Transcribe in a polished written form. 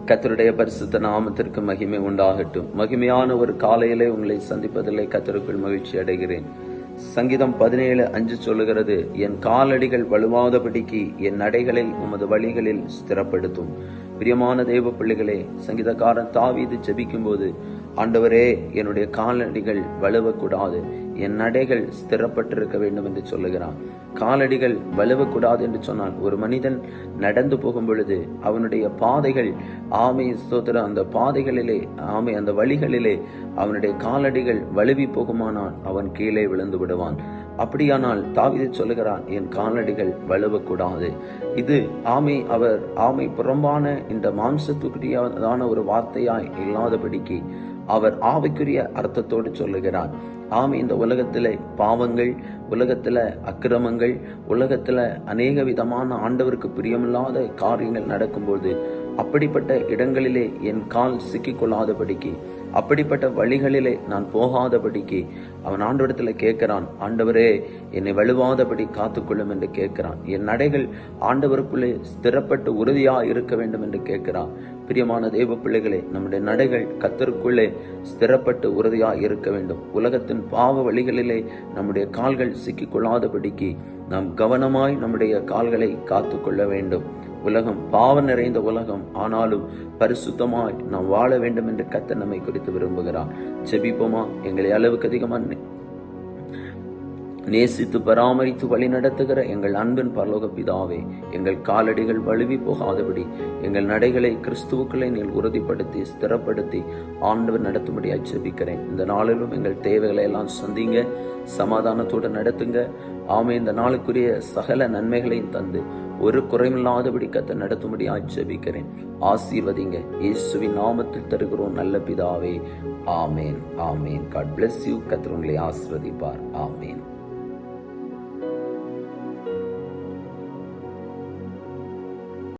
கர்த்தருடைய பரிசுத்த நாமத்திற்கு மகிமை உண்டாகட்டும். மகிமையான ஒரு காலையிலே உங்களை சந்திப்பதிலே கர்த்தருக்குள் மகிழ்ச்சி அடைகிறேன். சங்கீதம் 17:5 சொல்லுகிறது, என் காலடிகள் வலுவாதபடிக்கு என் நடைகளை உமது வழிகளில் ஸ்திரப்படுத்தும். பிரியமான தேவ பிள்ளைகளே, சங்கீதக்காரன் தாவீது ஜெபிக்கும் போது, ஆண்டவரே, என்னுடைய காலடிகள் வலுவக்கூடாது, என் நடைகள் ஸ்திரப்பட்டிருக்க வேண்டும் என்று சொல்லுகிறான். காலடிகள் வலுவக்கூடாது என்று சொன்னால், ஒரு மனிதன் நடந்து போகும் பொழுது அவனுடைய பாதைகள் ஸ்தோத்திரம், அந்த பாதைகளிலே அந்த வழிகளிலே அவனுடைய காலடிகள் வலுவி போகுமானால் அவன் கீழே விழுந்து விடுவான். அப்படியானால் தாவீது சொல்லுகிறான், என் காலடிகள் வலுவக்கூடாது. இது அவர் புறம்பான இந்த மாம்சத்துக்குரியதான ஒரு வார்த்தையாய் இல்லாதபடிக்கு அவர் ஆவிக்குரிய அர்த்தத்தோடு சொல்லுகிறார். இந்த உலகத்திலே பாவங்கள், உலகத்துல அக்கிரமங்கள், உலகத்துல அநேக விதமான ஆண்டவருக்கு பிரியமில்லாத காரியங்கள் நடக்கும்போது அப்படிப்பட்ட இடங்களிலே என் கால் சிக்கிக்கொள்ளாதபடிக்கு, அப்படிப்பட்ட வழிகளிலே நான் போகாதபடிக்கு அவன் ஆண்டவரிடத்துல கேட்கிறான், ஆண்டவரே, என்னை வலுவாதபடி காத்துக்கொள்ளும் என்று கேட்கிறான். என் நடைகள் ஆண்டவருக்குள்ளே ஸ்திரப்பட்டு உறுதியா இருக்க வேண்டும் என்று கேட்கிறான். பிரியமான தேவ பிள்ளைகளே, நம்முடைய நடைகள் கர்த்தருக்குள்ளே ஸ்திரப்பட்டு உறுதியா இருக்க வேண்டும். உலகத்தின் பாவ வழிகளிலே நம்முடைய கால்கள் சிக்கிக்கொள்ளாதபடிக்கு நாம் கவனமாய் நம்முடைய கால்களை காத்து கொள்ள வேண்டும். உலகம் பாவம் நிறைந்த உலகம், ஆனாலும் பரிசுத்தமாய் நாம் வாழ வேண்டும் என்று கர்த்தர் நம்மை குறித்து விரும்புகிறார். ஜெபிப்போமா? எங்களை அளவுக்கு அதிகமாக நேசித்து பராமரித்து வழி நடத்துகிற எங்கள் அன்பின் பரலோக பிதாவே, எங்கள் காலடிகள் வழுவி போகாதபடி எங்கள் நடைகளை கிறிஸ்துவுக்களை நீர் உறுதிப்படுத்தி ஸ்திரப்படுத்தி ஆண்டவர் நடத்தும்படியாய் ஜெபிக்கிறேன். இந்த நாளிலும் எங்கள் தேவைகளை எல்லாம் சந்திங்க, சமாதானத்தோடு நடத்துங்க. இந்த நாளுக்குரிய சகல நன்மைகளையும் தந்து ஒரு குறைமில்லாதபடி கர்த்தர் நடத்தும்படியாய் ஜெபிக்கிறேன். ஆசீர்வதிங்க. இயேசுவின் நாமத்தில் தருகிறோம் நல்ல பிதாவே. ஆமேன், ஆமேன். God bless you. கர்த்தர் உங்களை ஆசீர்வதிப்பார். ஆமேன்.